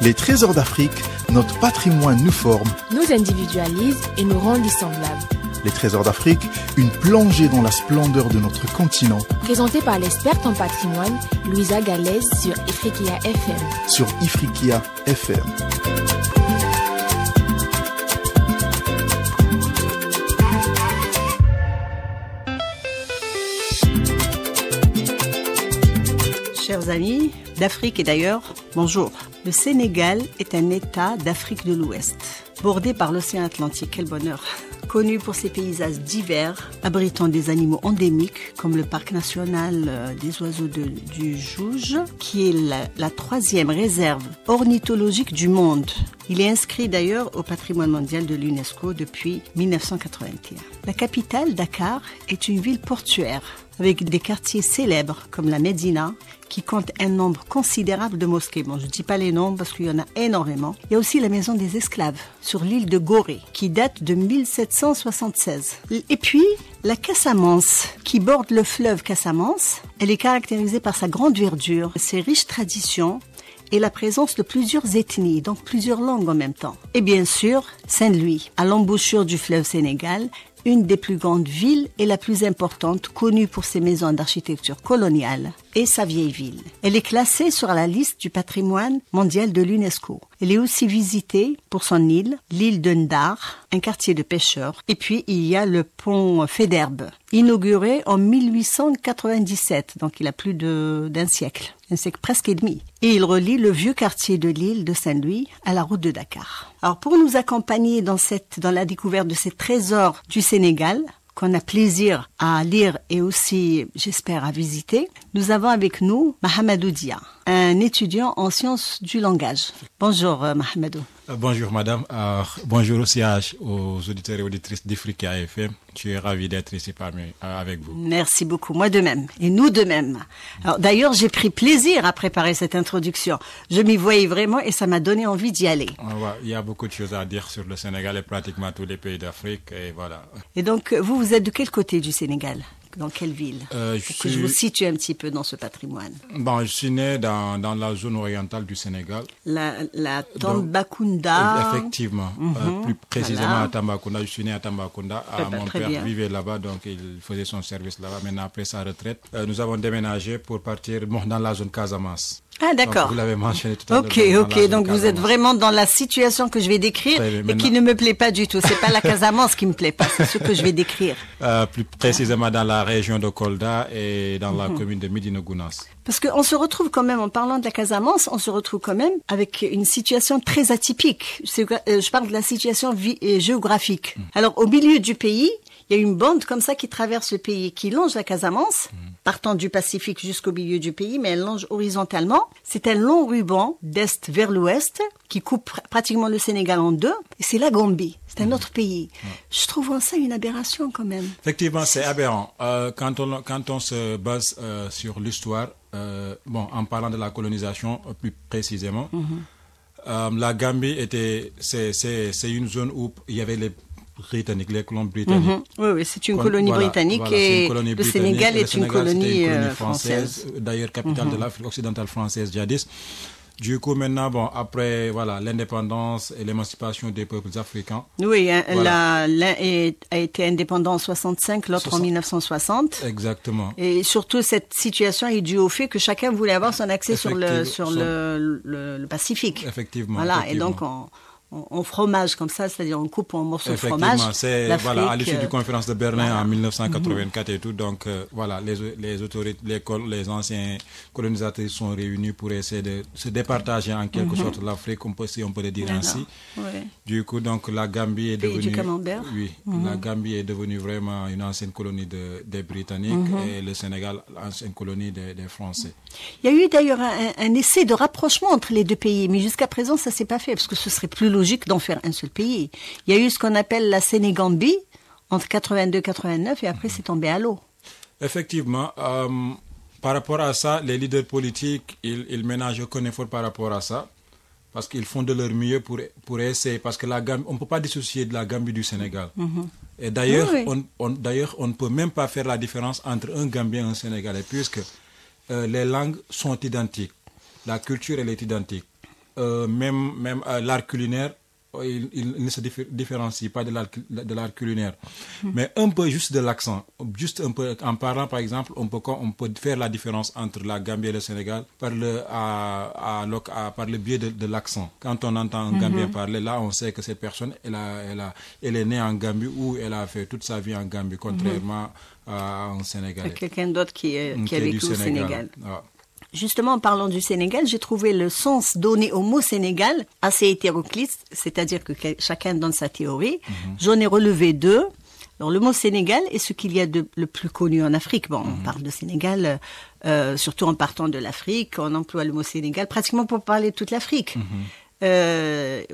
Les trésors d'Afrique, notre patrimoine nous forme, nous individualise et nous rend dissemblables. Les trésors d'Afrique, une plongée dans la splendeur de notre continent. Présenté par l'experte en patrimoine, Louisa Galaise sur Ifriqiya FM. Sur Ifriqiya FM. Chers amis d'Afrique et d'ailleurs, bonjour. Le Sénégal est un État d'Afrique de l'Ouest, bordé par l'océan Atlantique, quel bonheur. Connu pour ses paysages divers, abritant des animaux endémiques comme le parc national des oiseaux du Djoudj, qui est la 3e réserve ornithologique du monde. Il est inscrit d'ailleurs au patrimoine mondial de l'UNESCO depuis 1981. La capitale, Dakar, est une ville portuaire avec des quartiers célèbres comme la Médina, qui compte un nombre considérable de mosquées. Bon, je ne dis pas les noms parce qu'il y en a énormément. Il y a aussi la maison des esclaves sur l'île de Gorée, qui date de 1776. Et puis, la Casamance, qui borde le fleuve Casamance, elle est caractérisée par sa grande verdure, ses riches traditions, et la présence de plusieurs ethnies, donc plusieurs langues en même temps. Et bien sûr, Saint-Louis, à l'embouchure du fleuve Sénégal, une des plus grandes villes et la plus importante, connue pour ses maisons d'architecture coloniale et sa vieille ville. Elle est classée sur la liste du patrimoine mondial de l'UNESCO. Elle est aussi visitée pour son île, l'île de Ndar, un quartier de pêcheurs. Et puis, il y a le pont Faidherbe, inauguré en 1897, donc il a plus d'un siècle presque et demi. Et il relie le vieux quartier de l'île de Saint-Louis à la route de Dakar. Alors, pour nous accompagner dans la découverte de ces trésors du Sénégal, qu'on a plaisir à lire et aussi, j'espère, à visiter, nous avons avec nous Mahamadou Dia, un étudiant en sciences du langage. Bonjour Mahamadou. Bonjour madame, bonjour aussi aux auditeurs et auditrices d'Ifriqiya FM. Je suis ravi d'être ici avec vous. Merci beaucoup, moi de même, et nous de même. Alors d'ailleurs, j'ai pris plaisir à préparer cette introduction. Je m'y voyais vraiment et ça m'a donné envie d'y aller. Il y a beaucoup de choses à dire sur le Sénégal et pratiquement tous les pays d'Afrique, et voilà. Et donc, vous êtes de quel côté du Sénégal ? Dans quelle ville? Pour que je vous situe un petit peu dans ce patrimoine. Bon, je suis né dans la zone orientale du Sénégal. La Tambacounda. Effectivement. Plus précisément à Tambacounda. Je suis né à Tambacounda. Mon père vivait là-bas, donc il faisait son service là-bas. Maintenant, après sa retraite, nous avons déménagé pour partir dans la zone Casamance. Ah d'accord. Donc, vous l'avez mentionné tout à l'heure. Ok. Donc vous êtes vraiment dans la situation que je vais décrire et qui ne me plaît pas du tout. C'est pas la Casamance qui me plaît pas, c'est ce que je vais décrire. Plus précisément dans la région de Kolda et dans la commune de Médina Gounass. Parce qu'on se retrouve quand même, en parlant de la Casamance, on se retrouve quand même avec une situation très atypique. Je parle de la situation géographique. Alors au milieu du pays, il y a une bande comme ça qui traverse le pays, qui longe la Casamance, partant du Pacifique jusqu'au milieu du pays, mais elle longe horizontalement. C'est un long ruban d'est vers l'ouest qui coupe pratiquement le Sénégal en deux. Et c'est la Gambie, c'est un autre pays. Je trouve ça une aberration quand même. Effectivement, c'est aberrant. Quand on se base sur l'histoire, en parlant de la colonisation plus précisément, la Gambie c'est une zone où il y avait les Britanniques, les colons britanniques. Oui, c'est une colonie britannique et le Sénégal est une colonie française. D'ailleurs, capitale de l'Afrique occidentale française jadis. Du coup, maintenant, après l'indépendance et l'émancipation des peuples africains. Oui, l'un a été indépendant en 65, l'autre en 1960. Exactement. Et surtout, cette situation est due au fait que chacun voulait avoir son accès sur le Pacifique. Effectivement. Voilà, effectivement. Et donc on fromage comme ça, c'est-à-dire on coupe en morceaux de fromage. Effectivement, c'est à l'issue du conférence de Berlin en 1984 et tout, donc les autorités, les anciens colonisateurs sont réunis pour essayer de se départager en quelque sorte l'Afrique, si on peut le dire ainsi. Du coup, donc la Gambie est devenue, la Gambie est devenue vraiment une ancienne colonie des Britanniques et le Sénégal ancienne colonie des Français. Il y a eu d'ailleurs un essai de rapprochement entre les deux pays, mais jusqu'à présent ça s'est pas fait parce que ce serait plus logique d'en faire un seul pays. Il y a eu ce qu'on appelle la Sénégambie entre 82 et 89 et après c'est tombé à l'eau. Effectivement, par rapport à ça, les leaders politiques, ils ménagent aucun effort par rapport à ça parce qu'ils font de leur mieux pour essayer, parce que la Gambie, on ne peut pas dissocier de la Gambie du Sénégal. Et d'ailleurs, on ne peut même pas faire la différence entre un Gambien et un Sénégalais puisque les langues sont identiques, la culture elle est identique. même l'art culinaire, il ne se différencie pas de l'art culinaire. Mais un peu juste de l'accent, juste un peu, en parlant par exemple, on peut faire la différence entre la Gambie et le Sénégal par le biais de l'accent. Quand on entend un Gambien parler, là on sait que cette personne, elle est née en Gambie ou elle a fait toute sa vie en Gambie, contrairement à un Sénégalais. Quelqu'un d'autre qui a vécu au Sénégal. Ah. Justement, en parlant du Sénégal, j'ai trouvé le sens donné au mot Sénégal assez hétéroclite, c'est-à-dire que chacun donne sa théorie. J'en ai relevé 2. Alors, le mot Sénégal est ce qu'il y a de le plus connu en Afrique. Bon, on parle de Sénégal, surtout en partant de l'Afrique. On emploie le mot Sénégal pratiquement pour parler de toute l'Afrique.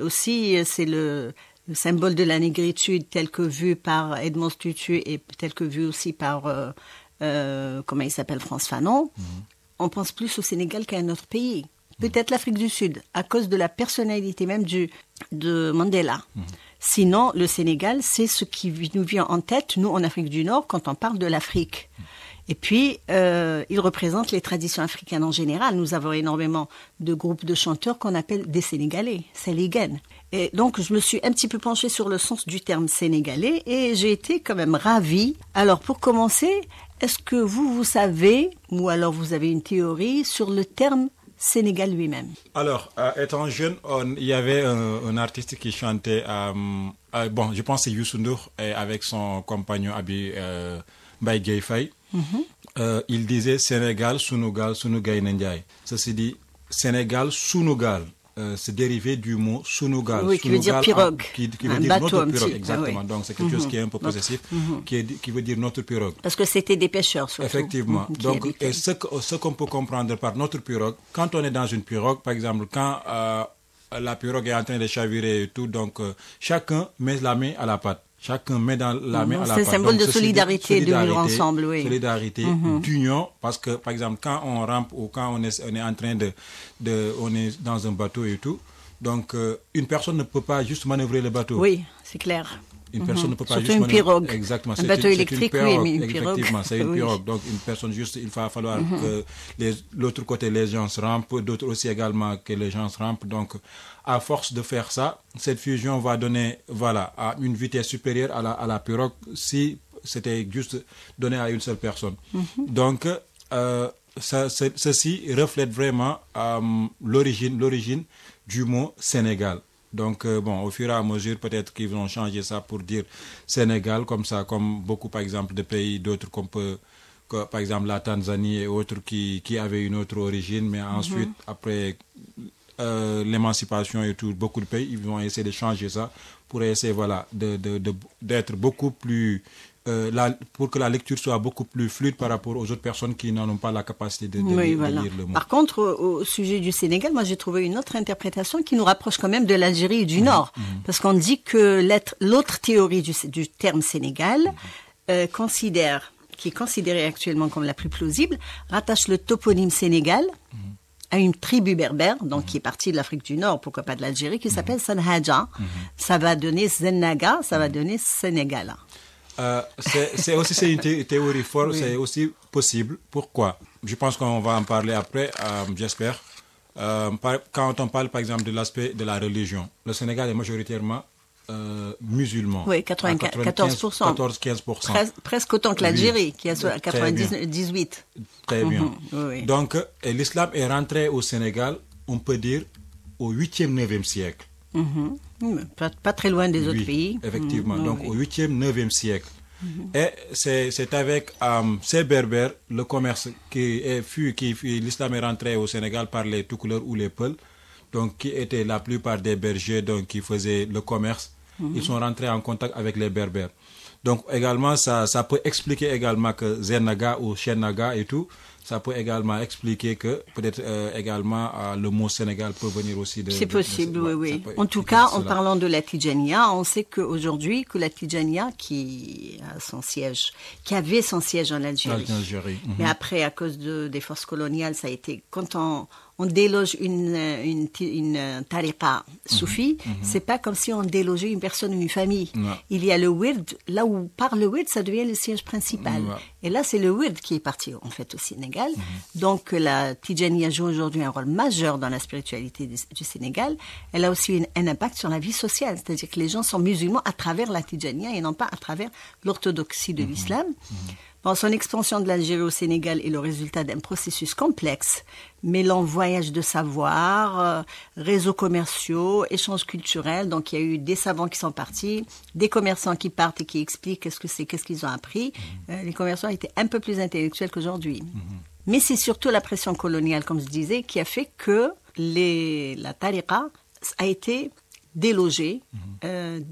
Aussi, c'est le symbole de la négritude tel que vu par Edmond Tutu et tel que vu aussi par, comment il s'appelle, Frantz Fanon. On pense plus au Sénégal qu'à un autre pays. Peut-être l'Afrique du Sud, à cause de la personnalité même de Mandela. Sinon, le Sénégal, c'est ce qui nous vient en tête, nous, en Afrique du Nord, quand on parle de l'Afrique. Et puis, il représente les traditions africaines en général. Nous avons énormément de groupes de chanteurs qu'on appelle des Sénégalais, Séléganes. Et donc, je me suis un petit peu penchée sur le sens du terme sénégalais et j'ai été quand même ravie. Alors, pour commencer, est-ce que vous savez, ou alors vous avez une théorie sur le terme Sénégal lui-même? Alors, étant jeune, il y avait un artiste qui chantait, je pense que c'est Youssou Ndour, avec son compagnon Mbaye Gueye Faye. Il disait Sénégal, Sunugal, Sunugay Ndiaye. Ceci dit, Sénégal, Sunugal. C'est dérivé du mot Sunugal. Oui, qui veut dire pirogue. Qui veut dire notre pirogue, exactement. Oui. Donc c'est quelque chose qui est un peu possessif, qui veut dire notre pirogue. Parce que c'était des pêcheurs, surtout. Effectivement. Donc ce qu'on peut comprendre par notre pirogue, quand on est dans une pirogue, par exemple, quand la pirogue est en train de chavirer et tout, donc chacun met la main à la pâte. Chacun met dans la main à la pâte. C'est un symbole de solidarité, de vivre ensemble, oui. Solidarité, d'union, parce que, par exemple, quand on rampe ou quand on est en train on est dans un bateau et tout, donc une personne ne peut pas juste manœuvrer le bateau. Oui, c'est clair. Une personne ne peut pas surtout juste une pirogue. Exactement. Un bateau électrique, oui, mais une pirogue. Effectivement, c'est une pirogue. Donc, une personne juste, il va falloir que l'autre côté, les gens se rampent, d'autres aussi également que les gens se rampent. Donc, à force de faire ça, cette fusion va donner, à une vitesse supérieure à la pirogue si c'était juste donné à une seule personne. Donc, ceci reflète vraiment l'origine du mot Sénégal. Donc, au fur et à mesure, peut-être qu'ils vont changer ça pour dire Sénégal, comme ça, comme beaucoup, par exemple, de pays, d'autres par exemple, la Tanzanie et autres qui avaient une autre origine, mais ensuite, après l'émancipation et tout, beaucoup de pays, ils vont essayer de changer ça pour essayer, d'être beaucoup plus... pour que la lecture soit beaucoup plus fluide par rapport aux autres personnes qui n'en ont pas la capacité de lire le mot. Par contre, au sujet du Sénégal, moi j'ai trouvé une autre interprétation qui nous rapproche quand même de l'Algérie et du Nord. Parce qu'on dit que l'autre théorie du terme Sénégal qui est considérée actuellement comme la plus plausible, rattache le toponyme Sénégal à une tribu berbère, donc qui est partie de l'Afrique du Nord, pourquoi pas de l'Algérie, qui s'appelle Sanhaja. Ça va donner Zenaga, ça va donner Sénégala. C'est une théorie forte, c'est aussi possible. Pourquoi? Je pense qu'on va en parler après, j'espère. Quand on parle par exemple de l'aspect de la religion, le Sénégal est majoritairement musulman. Oui, 14%. 14-15%. Presque autant que l'Algérie, qui est à 98%. Très bien. Oui. Donc, l'islam est rentré au Sénégal, on peut dire, au 8e, 9e siècle. Pas très loin des autres pays. Effectivement, donc au 8e, 9e siècle. Et c'est avec ces berbères, le commerce l'islam est rentré au Sénégal par les Toucouleurs ou les Peuls, donc qui étaient la plupart des bergers donc, qui faisaient le commerce. Ils sont rentrés en contact avec les berbères. Donc également, ça peut expliquer également que Zenaga ou Chenaga et tout, ça peut également expliquer que peut-être également le mot Sénégal peut venir aussi de... C'est possible, oui. En tout cas, en parlant de la Tidjania, on sait qu'aujourd'hui, que la Tidjania qui avait son siège en Algérie. Algérie. Mais après, à cause des forces coloniales, ça a été... Quand on on déloge une tariqa soufie, c'est pas comme si on délogeait une personne ou une famille. Non. Il y a le wird, là où par le wird, ça devient le siège principal. Et là, c'est le wird qui est parti, en fait, au Sénégal. Donc, la Tidjaniya joue aujourd'hui un rôle majeur dans la spiritualité du Sénégal. Elle a aussi un impact sur la vie sociale, c'est-à-dire que les gens sont musulmans à travers la Tidjaniya et non pas à travers l'orthodoxie de l'islam. Bon, son expansion de l'Algérie au Sénégal est le résultat d'un processus complexe, mêlant voyage de savoir, réseaux commerciaux, échanges culturels. Donc, il y a eu des savants qui sont partis, des commerçants qui partent et qui expliquent qu'est-ce qu'ils ont appris. Les commerçants étaient un peu plus intellectuels qu'aujourd'hui. Mais c'est surtout la pression coloniale, comme je disais, qui a fait que la tariqa a été délogée, il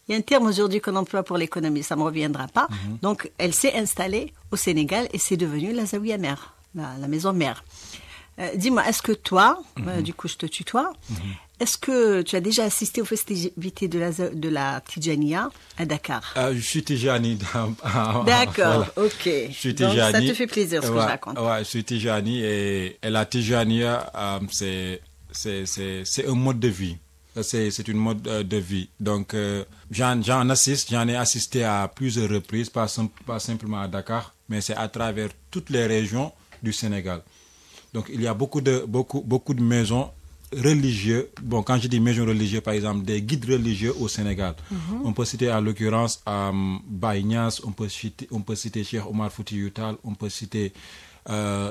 y a un terme aujourd'hui qu'on emploie pour l'économie, ça ne me reviendra pas. Donc, elle s'est installée au Sénégal et c'est devenu la Zawiya mère, la maison mère. Dis-moi, est-ce que toi, du coup je te tutoie, est-ce que tu as déjà assisté aux festivités de la Tidjaniya à Dakar? Je suis Tidjani. D'accord, voilà. Ok. Je suis Donc, Tidjani. ça te fait plaisir ce que je raconte. Ouais, je suis Tidjani et la Tidjaniya, c'est un mode de vie. C'est une mode de vie. Donc, j'en ai assisté à plusieurs reprises, pas simplement à Dakar, mais c'est à travers toutes les régions du Sénégal. Donc, il y a beaucoup de maisons religieuses. Bon, quand je dis maisons religieuses, par exemple, des guides religieux au Sénégal. On peut citer en l'occurrence Baye Niass, on peut citer Cheikh Omar Foutiyou Tall, on peut citer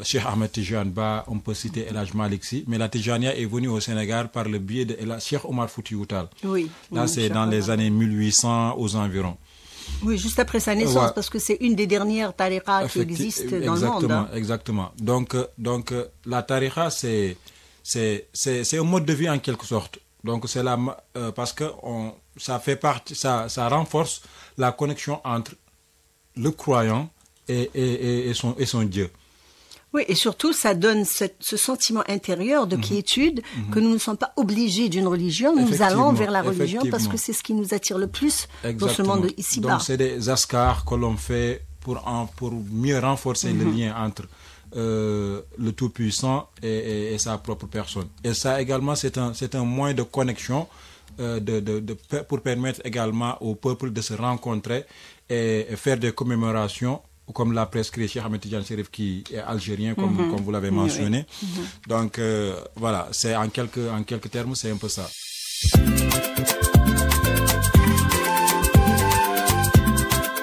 Cheikh Ahmed Tidiane Ba, on peut citer El Hadj Malick Sy, mais la Tidjaniya est venue au Sénégal par le biais de Cheikh Omar Foutiyou Tall. Oui. Là, c'est dans les années 1800 aux environs. Oui, juste après sa naissance, parce que c'est une des dernières tariqas qui existent dans le monde. Hein. Exactement. Donc, la tariqa, c'est un mode de vie en quelque sorte. Donc, c'est parce que ça fait partie, ça renforce la connexion entre le croyant et son Dieu. Oui, et surtout, ça donne ce sentiment intérieur de quiétude que nous ne sommes pas obligés d'une religion. Nous allons vers la religion parce que c'est ce qui nous attire le plus dans ce monde ici-bas. Donc, c'est des askars que l'on fait pour mieux renforcer le lien entre le Tout-Puissant et sa propre personne. Et ça également, c'est un moyen de connexion pour permettre également au peuple de se rencontrer et faire des commémorations comme l'a prescrit Cheikh Ahmed Tidiane Chérif qui est algérien, comme vous l'avez mentionné. Donc, voilà, c'est en quelques termes, c'est un peu ça.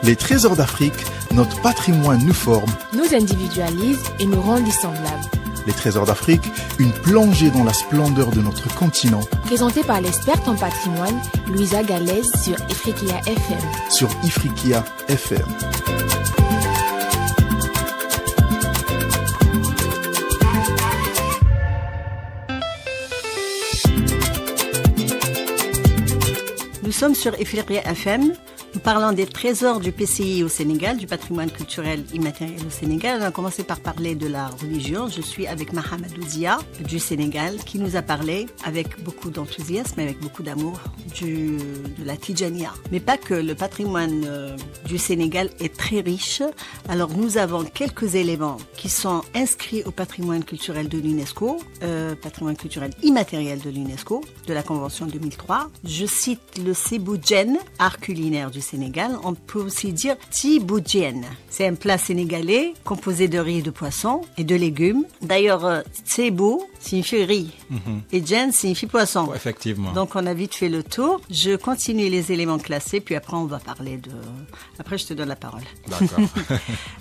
Les trésors d'Afrique, notre patrimoine nous forme, nous individualise et nous rend semblables. Les trésors d'Afrique, une plongée dans la splendeur de notre continent. Présenté par l'experte en patrimoine, Louisa Galaise sur Ifriqiya FM. Sur Ifriqiya FM. Nous sommes sur Ifriqiya FM. Nous parlons des trésors du PCI au Sénégal, du patrimoine culturel immatériel au Sénégal. On a commencé par parler de la religion. Je suis avec Mahamadou Dia du Sénégal qui nous a parlé avec beaucoup d'enthousiasme et avec beaucoup d'amour de la Tidjaniya. Mais pas que, le patrimoine du Sénégal est très riche. Alors nous avons quelques éléments qui sont inscrits au patrimoine culturel de l'UNESCO, patrimoine culturel immatériel de l'UNESCO, de la Convention 2003. Je cite le Seboudjen, art culinaire du Sénégal. On peut aussi dire Tiboudjen. C'est un plat sénégalais composé de riz et de poisson et de légumes. D'ailleurs, Tsebou signifie riz et Djen signifie poisson. Oh, effectivement. Donc, on a vite fait le tour. Je continue les éléments classés, puis après, on va parler de... Après, je te donne la parole. D'accord.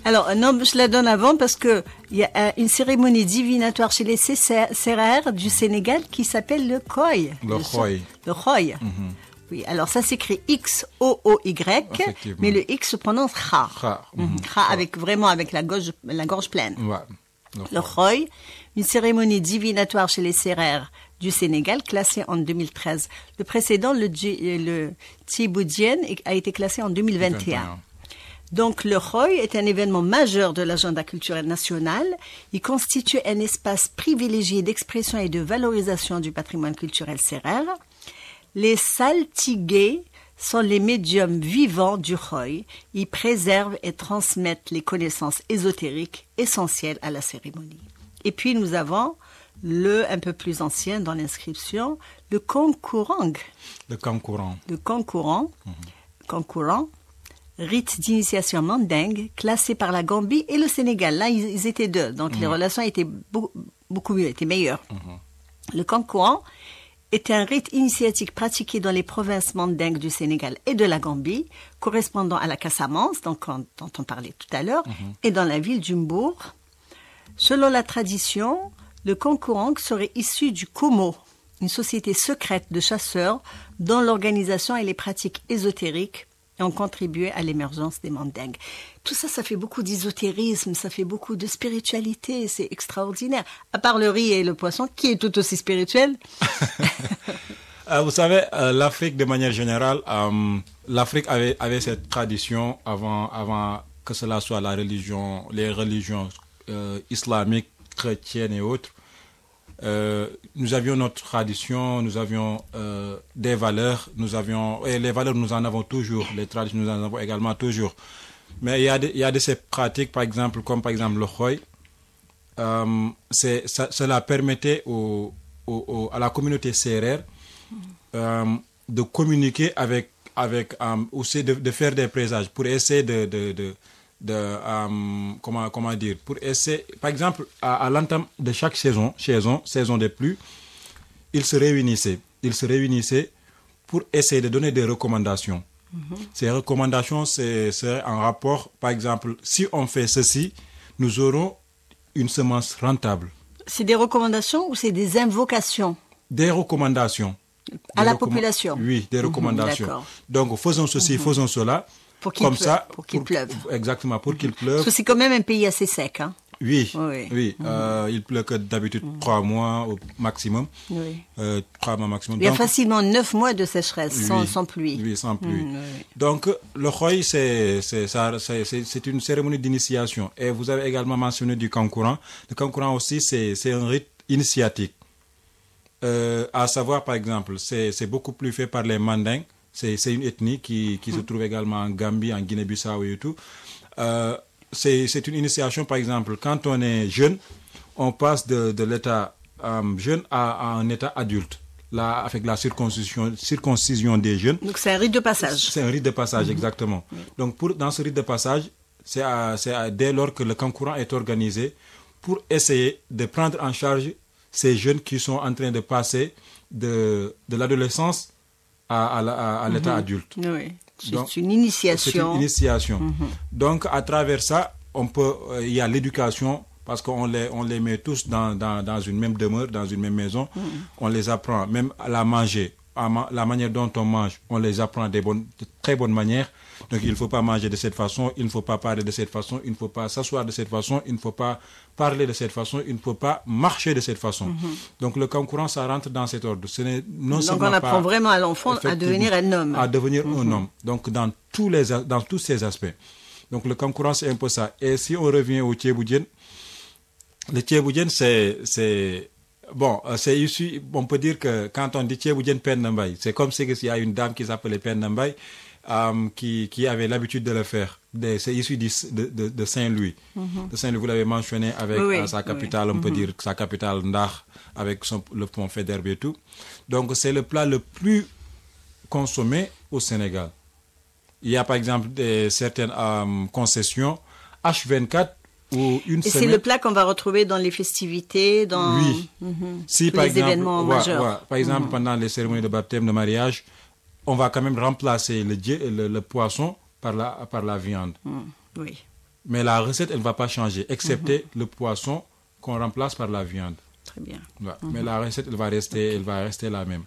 Alors, non, je la donne avant parce que il y a une cérémonie divinatoire chez les Sérères du Sénégal qui s'appelle le Khoy. Le Khoy. Le Khoy. Oui, alors ça s'écrit X-O-O-Y, mais le X se prononce Kha. Kha avec la gorge pleine. Ouais. Le Khoy, une cérémonie divinatoire chez les Sérères du Sénégal, classée en 2013. Le précédent, le Tiboudjen, a été classé en 2021. Donc, le Khoy est un événement majeur de l'agenda culturel national. Il constitue un espace privilégié d'expression et de valorisation du patrimoine culturel sérère. Les saltigués sont les médiums vivants du Khoy. Ils préservent et transmettent les connaissances ésotériques essentielles à la cérémonie. Et puis nous avons un peu plus ancien dans l'inscription, le Kankourang. Le Kankourang. Le Kankourang. Kankourang. Rite d'initiation mandingue, classé par la Gambie et le Sénégal. Là, ils étaient deux, donc les relations étaient beaucoup mieux, étaient meilleures. Le Kankourang est un rite initiatique pratiqué dans les provinces mandingues du Sénégal et de la Gambie, correspondant à la Casamance, donc dont on parlait tout à l'heure, et dans la ville d'Umbour. Selon la tradition, le Kankourang serait issu du Komo, une société secrète de chasseurs dont l'organisation et les pratiques ésotériques ont contribué à l'émergence des mandingues. Tout ça, ça fait beaucoup d'ésotérisme, ça fait beaucoup de spiritualité, c'est extraordinaire. À part le riz et le poisson, qui est tout aussi spirituel. Vous savez, l'Afrique, de manière générale, l'Afrique avait cette tradition avant que cela soit les religions islamiques, chrétiennes et autres. Nous avions notre tradition, nous avions des valeurs, et les valeurs nous en avons toujours, les traditions nous en avons également toujours. Mais il y a de ces pratiques, par exemple, comme par exemple le khoy, cela permettait à la communauté sérère de communiquer aussi de faire des présages pour essayer comment dire, pour essayer, par exemple, à l'entame de chaque saison des pluies, ils se réunissaient pour essayer de donner des recommandations. Ces recommandations, c'est en rapport, par exemple, si on fait ceci, nous aurons une semence rentable. C'est des recommandations ou c'est des invocations? Des recommandations. À la population? Oui, des recommandations. D'accord. Donc, faisons ceci, faisons cela. Pour qu'il pleuve. Exactement, pour qu'il pleuve. Parce que c'est quand même un pays assez sec, hein? Oui. Il pleut que d'habitude 3 mois au maximum. 3 mois maximum. Il y a facilement 9 mois de sécheresse sans pluie. Oui, sans pluie. Donc, le khoy, c'est une cérémonie d'initiation. Et vous avez également mentionné du Kankourang. Le Kankourang aussi, c'est un rite initiatique. À savoir, par exemple, c'est beaucoup plus fait par les Mandingues. C'est une ethnie qui se trouve également en Gambie, en Guinée-Bissau et tout. C'est une initiation, par exemple, quand on est jeune, on passe de l'état jeune à un état adulte, là, avec la circoncision des jeunes. Donc c'est un rite de passage. C'est un rite de passage, exactement. Donc dans ce rite de passage, c'est dès lors que le Kankourang est organisé pour essayer de prendre en charge ces jeunes qui sont en train de passer de l'adolescence à l'état adulte. Oui. C'est une initiation. C'est une initiation. Donc, à travers ça, il y a l'éducation, parce qu'on les met tous dans une même demeure, dans une même maison. On les apprend même à la manger. La manière dont on mange, on les apprend de très bonnes manières. Donc, il ne faut pas manger de cette façon, il ne faut pas parler de cette façon, il ne faut pas s'asseoir de cette façon, il ne faut pas parler de cette façon, il ne faut pas marcher de cette façon. Donc, le Kankourang, ça rentre dans cet ordre. Donc, on apprend vraiment à l'enfant à devenir un homme. À devenir un homme. Donc, dans tous ces aspects. Donc, le Kankourang, c'est un peu ça. Et si on revient au Thiéboudjen, le Thiéboudjen, c'est issu, on peut dire que quand on dit Thiéboudjen Pendambay, c'est comme s'il y a une dame qui s'appelait Pendambay, qui avait l'habitude de le faire. C'est issu de Saint-Louis. De Saint-Louis, vous l'avez mentionné avec sa capitale, on peut dire sa capitale Ndar, avec le pont Faidherbe et tout. Donc c'est le plat le plus consommé au Sénégal. Il y a par exemple certaines concessions H24 ou une semaine. Et c'est le plat qu'on va retrouver dans les festivités, dans si, tous les événements majeurs. Par exemple, pendant les cérémonies de baptême, de mariage, on va quand même remplacer le poisson par la viande. Oui. Mais la recette, elle ne va pas changer, excepté le poisson qu'on remplace par la viande. Très bien. Mais la recette, elle va rester la même.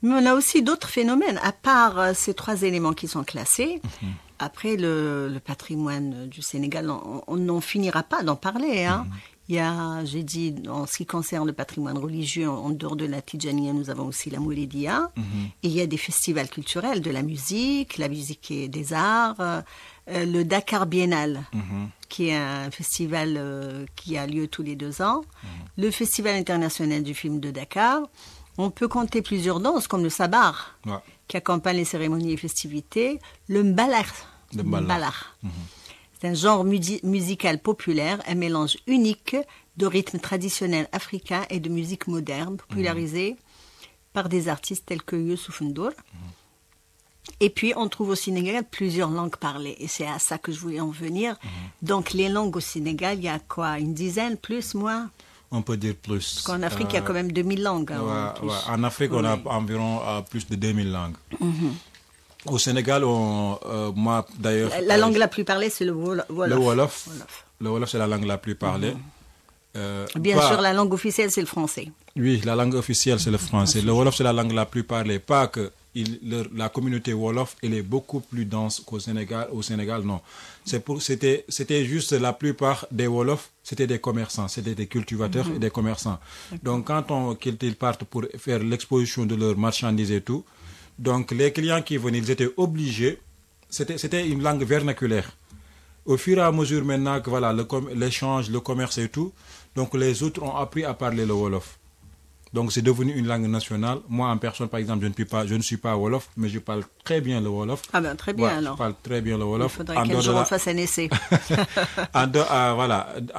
Mais on a aussi d'autres phénomènes, à part ces 3 éléments qui sont classés. Après, le patrimoine du Sénégal, on n'en finira pas d'en parler, hein. Il y a, j'ai dit, en ce qui concerne le patrimoine religieux, en dehors de la Tidjaniya, nous avons aussi la Moulidia. Et il y a des festivals culturels, de la musique et des arts. Le Dakar Biennale, qui est un festival qui a lieu tous les 2 ans. Le Festival international du film de Dakar. On peut compter plusieurs danses, comme le sabar, qui accompagne les cérémonies et festivités. Le mbalar. C'est un genre musical populaire, un mélange unique de rythmes traditionnels africains et de musique moderne, popularisé par des artistes tels que Youssouf N'Dour. Et puis, on trouve au Sénégal plusieurs langues parlées. Et c'est à ça que je voulais en venir. Donc, les langues au Sénégal, il y a quoi? Une dizaine, plus, moins? On peut dire plus. Parce qu'en Afrique, il y a quand même 2000 langues. En Afrique, on a environ plus de 2000 langues. Au Sénégal, moi, d'ailleurs... La langue la plus parlée, c'est le Wolof. Le Wolof. Le Wolof, c'est la langue la plus parlée. Bien sûr, la langue officielle, c'est le français. Oui, la langue officielle, c'est le français. Le Wolof, c'est la langue la plus parlée. Pas que la communauté Wolof, elle est beaucoup plus dense qu'au Sénégal. Au Sénégal, non. C'était juste la plupart des Wolofs, c'était des commerçants, c'était des cultivateurs et des commerçants. Donc, quand ils partent pour faire l'exposition de leurs marchandises et tout, donc les clients qui venaient, ils étaient obligés, c'était une langue vernaculaire. Au fur et à mesure maintenant que voilà, l'échange, le commerce et tout, donc les autres ont appris à parler le Wolof. Donc c'est devenu une langue nationale. Moi en personne par exemple, je ne suis pas Wolof, mais je parle très bien le Wolof. Ah ben très bien alors. Je parle très bien le Wolof. Il faudrait qu'un jour on fasse un essai. En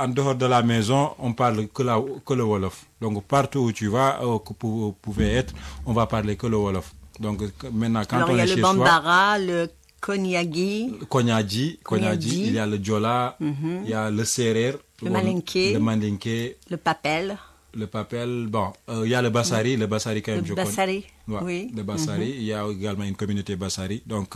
dehors de la maison, on parle que le Wolof. Donc partout où tu vas, que vous pouvez être, on va parler que le Wolof. Donc maintenant quand alors, on est chez soi... il y a le Bambara, le Konyagi, il y a le Djola, il y a le Serer, le Malinké, le Papel. Le Papel, il y a le Bassari quand même, je connais. Bassari, oui. Le Bassari, il y a également une communauté Bassari. Donc,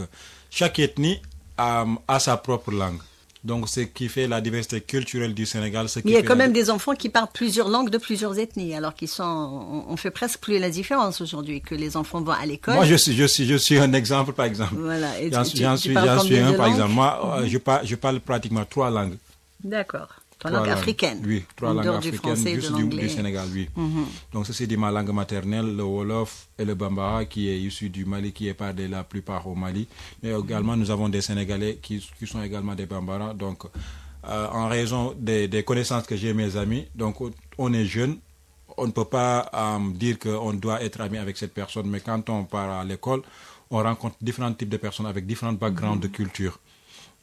chaque ethnie a sa propre langue. Donc, ce qui fait la diversité culturelle du Sénégal. Il y a quand même des enfants qui parlent plusieurs langues de plusieurs ethnies, alors on fait presque plus la différence aujourd'hui, que les enfants vont à l'école. Moi, je suis un exemple, par exemple. Voilà. J'en suis un, par exemple. Moi, je parle pratiquement 3 langues. D'accord. 3 langues africaines. Oui, 3 langues africaines, juste du Sénégal, oui. Donc, ceci dit, ma langue maternelle, le Wolof et le Bambara, qui est issu du Mali, qui est parlé la plupart au Mali. Mais également, nous avons des Sénégalais qui sont également des Bambara. Donc, en raison des connaissances que j'ai, mes amis, donc on est jeunes, on ne peut pas dire qu'on doit être ami avec cette personne, mais quand on part à l'école, on rencontre différents types de personnes avec différents backgrounds de culture.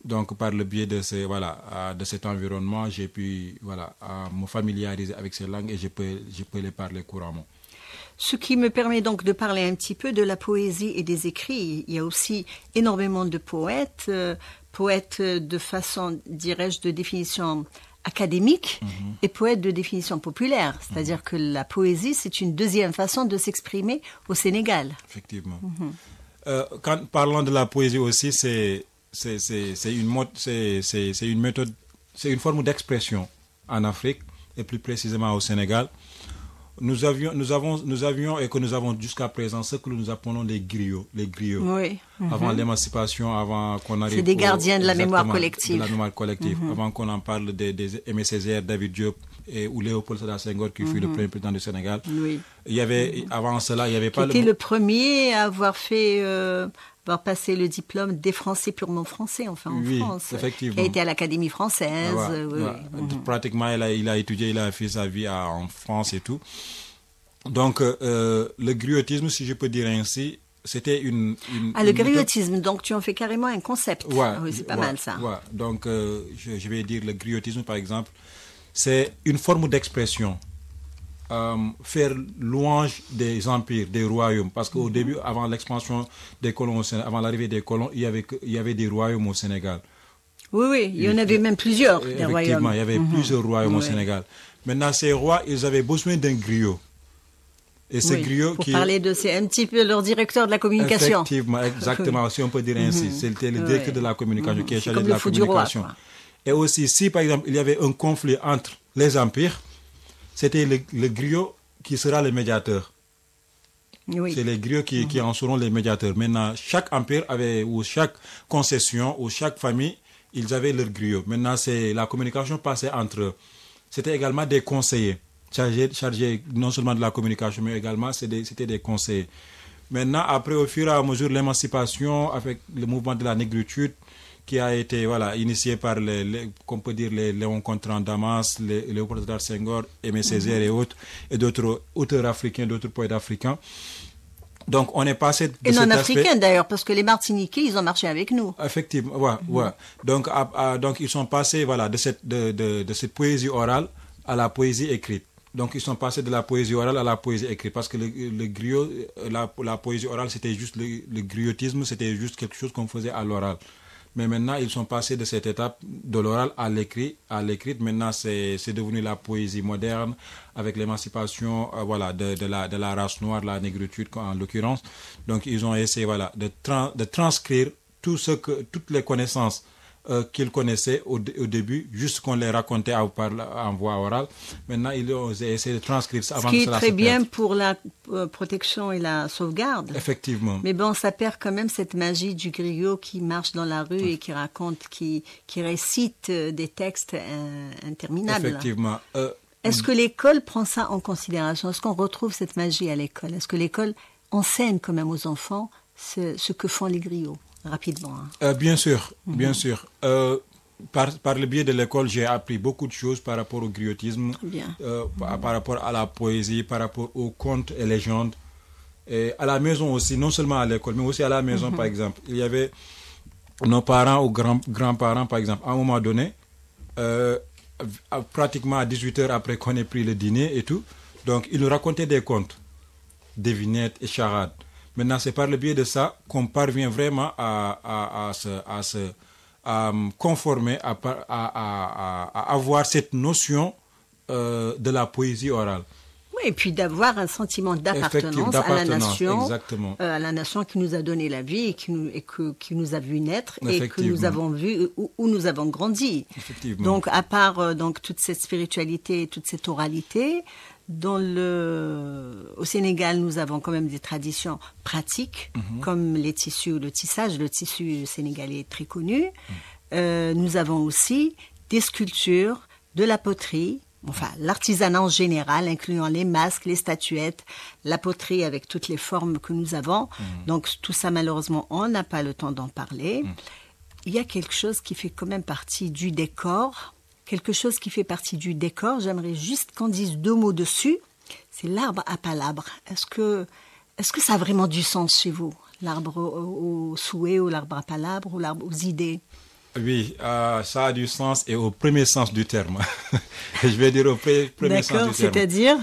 Donc, par le biais de cet environnement, j'ai pu me familiariser avec ces langues et je peux les parler couramment. Ce qui me permet donc de parler un petit peu de la poésie et des écrits. Il y a aussi énormément de poètes, poètes de façon, dirais-je, de définition académique et poètes de définition populaire. C'est-à-dire que la poésie, c'est une deuxième façon de s'exprimer au Sénégal. Effectivement. Parlant de la poésie aussi, c'est une méthode, c'est une forme d'expression en Afrique et plus précisément au Sénégal. Nous avions et que nous avons jusqu'à présent ce que nous appelons les griots. Oui. Avant l'émancipation, avant qu'on arrive... C'est des gardiens de la mémoire collective. De la mémoire collective. Avant qu'on en parle des Aimé Césaire, David Diop ou Léopold Sédar Senghor qui fut le premier président du Sénégal. Oui. Il y avait, avant cela, il n'y avait pas... Qui était le premier à avoir fait... avoir passé le diplôme des Français purement français, enfin en France. Effectivement. Qui a été à l'Académie française. Pratiquement, il a étudié, il a fait sa vie en France et tout. Donc, le griotisme, si je peux dire ainsi, c'était le griotisme, donc tu en fais carrément un concept. Oui, c'est pas mal ça. Donc, je vais dire le griotisme, par exemple, c'est une forme d'expression. Faire louange des empires, des royaumes. Parce qu'au début, avant l'expansion des colons, avant l'arrivée des colons, il y avait des royaumes au Sénégal. Oui, il y en avait même plusieurs, des royaumes. Effectivement, il y avait plusieurs royaumes au Sénégal. Maintenant, ces rois, ils avaient besoin d'un griot. Et ce griot pour parler de... C'est un petit peu leur directeur de la communication. Effectivement, exactement, si on peut dire ainsi. C'était le directeur de la communication qui est chargé de la communication. Roi, et aussi, si par exemple, il y avait un conflit entre les empires, c'était le griot qui sera le médiateur. Oui. C'est les griots qui en seront les médiateurs. Maintenant, chaque empire avait, ou chaque concession, ou chaque famille, ils avaient leur griot. Maintenant, la communication passait entre eux. C'était également des conseillers, chargés non seulement de la communication, mais également c'était des conseillers. Maintenant, après, au fur et à mesure de l'émancipation, avec le mouvement de la négritude, qui a été initié par les Léon Contran Damas, Léopold Sédar Senghor, Aimé Césaire et autres, et d'autres auteurs africains, d'autres poètes africains. Donc, on est passé de et cet non-africains aspect... d'ailleurs, parce que les Martiniquais, ils ont marché avec nous. Effectivement, ouais. Donc, donc, ils sont passés, voilà, de cette poésie orale à la poésie écrite. Donc, ils sont passés de la poésie orale à la poésie écrite. Parce que le griot, la poésie orale, c'était juste le griotisme, c'était juste quelque chose qu'on faisait à l'oral. Mais maintenant, ils sont passés de cette étape de l'oral à l'écrit. Maintenant, c'est devenu la poésie moderne avec l'émancipation voilà, de la race noire, de la négritude en l'occurrence. Donc, ils ont essayé voilà, de transcrire toutes les connaissances qu'ils connaissaient au début, juste qu'on les racontait en voix orale. Maintenant, ils ont essayé de transcrire ça avant que cela se perde. Ce qui est très bien pour la protection et la sauvegarde. Effectivement. Mais bon, ça perd quand même cette magie du griot qui marche dans la rue et qui raconte, qui récite des textes interminables. Effectivement. Est-ce que l'école prend ça en considération? Est-ce qu'on retrouve cette magie à l'école? Est-ce que l'école enseigne quand même aux enfants ce que font les griots? Rapidement. Bien sûr, bien sûr. Par le biais de l'école, j'ai appris beaucoup de choses par rapport au griotisme, par rapport à la poésie, par rapport aux contes et légendes. Et à la maison aussi, non seulement à l'école, mais aussi à la maison, par exemple. Il y avait nos parents ou grands-parents, par exemple, à un moment donné, pratiquement à 18h après qu'on ait pris le dîner et tout, donc ils nous racontaient des contes, devinettes et charades. Maintenant, c'est par le biais de ça qu'on parvient vraiment à se conformer, à avoir cette notion de la poésie orale. Oui, et puis d'avoir un sentiment d'appartenance à la nation, exactement. À la nation qui nous a donné la vie et qui nous a vu naître et que nous avons vu où nous avons grandi. Effectivement. Donc, à part donc toute cette spiritualité et toute cette oralité, au Sénégal, nous avons quand même des traditions pratiques, comme les tissus ou le tissage. Le tissu sénégalais est très connu. Nous avons aussi des sculptures, de la poterie, enfin l'artisanat en général, incluant les masques, les statuettes, la poterie avec toutes les formes que nous avons. Donc tout ça, malheureusement, on n'a pas le temps d'en parler. Il y a quelque chose qui fait quand même partie du décor. J'aimerais juste qu'on dise 2 mots dessus. C'est l'arbre à palabres. Est-ce que ça a vraiment du sens chez vous? L'arbre au souhait, ou l'arbre à palabres, ou l'arbre aux idées? Oui, ça a du sens et au premier sens du terme. Je vais dire au premier sens du terme. D'accord, c'est-à-dire?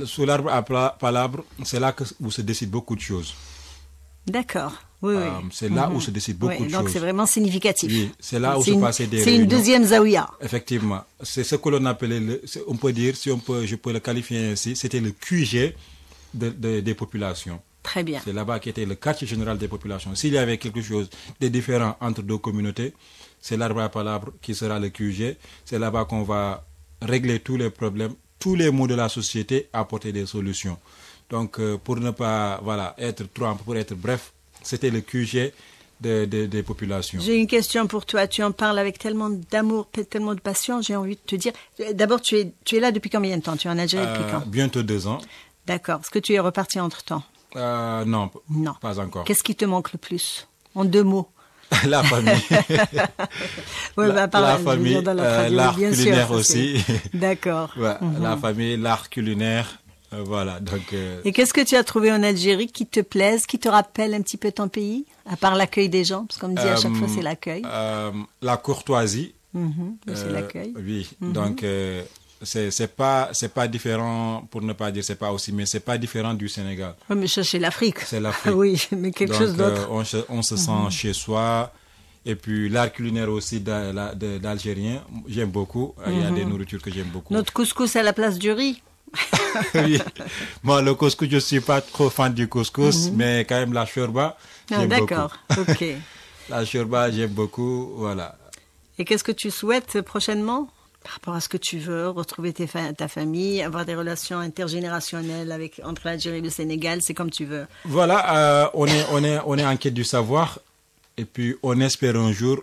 Sous l'arbre à palabres, c'est là où se décident beaucoup de choses. D'accord. Oui. C'est là où se décide beaucoup de choses. Donc c'est vraiment significatif. Oui, c'est là où se passaient des réunions. C'est une deuxième zaouïa. Effectivement. C'est ce que l'on appelait, on peut dire, je peux le qualifier ainsi, c'était le QG des populations. Très bien. C'est là-bas qui était le quartier général des populations. S'il y avait quelque chose de différent entre 2 communautés, c'est l'arbre à palabres qui sera le QG. C'est là-bas qu'on va régler tous les problèmes, tous les maux de la société, apporter des solutions. Donc, pour ne pas pour être bref, c'était le QG des populations. J'ai une question pour toi. Tu en parles avec tellement d'amour, tellement de passion. J'ai envie de te dire... D'abord, tu es là depuis combien de temps? Tu es en Algérie depuis quand? Bientôt 2 ans. D'accord. Est-ce que tu es reparti entre-temps? Non, pas encore. Qu'est-ce qui te manque le plus? En 2 mots. La famille. Oui, la famille, l'art culinaire aussi. D'accord. La famille, l'art culinaire. Voilà, donc... Et qu'est-ce que tu as trouvé en Algérie qui te plaise, qui te rappelle un petit peu ton pays, à part l'accueil des gens? Parce qu'on me dit à chaque fois, c'est l'accueil. La courtoisie. C'est l'accueil. Oui, donc c'est pas différent, pour ne pas dire c'est pas aussi, mais c'est pas différent du Sénégal. Oui, mais ça, c'est l'Afrique. C'est l'Afrique. Oui, mais quelque chose d'autre. On se sent chez soi. Et puis l'art culinaire aussi d'Algérien, j'aime beaucoup. Il y a des nourritures que j'aime beaucoup. Notre couscous à la place du riz. Oui. Moi, le couscous, je ne suis pas trop fan du couscous, mais quand même la shorba, j'aime beaucoup. D'accord, ok. La shorba, j'aime beaucoup, voilà. Et qu'est-ce que tu souhaites prochainement par rapport à ce que tu veux, retrouver ta famille, avoir des relations intergénérationnelles entre l'Algérie et le Sénégal, c'est comme tu veux. Voilà, on est en quête du savoir et puis on espère un jour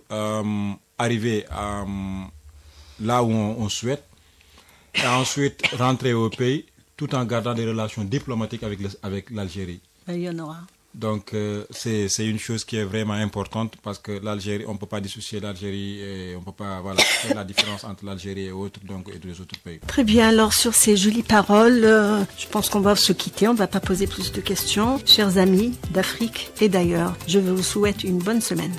arriver là où on souhaite et ensuite rentrer au pays tout en gardant des relations diplomatiques avec l'Algérie. Il y en aura. Donc c'est une chose qui est vraiment importante parce que l'Algérie, on ne peut pas dissocier l'Algérie et on ne peut pas faire la différence entre l'Algérie et autres, donc, et les autres pays. Très bien, alors sur ces jolies paroles, je pense qu'on va se quitter, on ne va pas poser plus de questions. Chers amis d'Afrique et d'ailleurs, je vous souhaite une bonne semaine.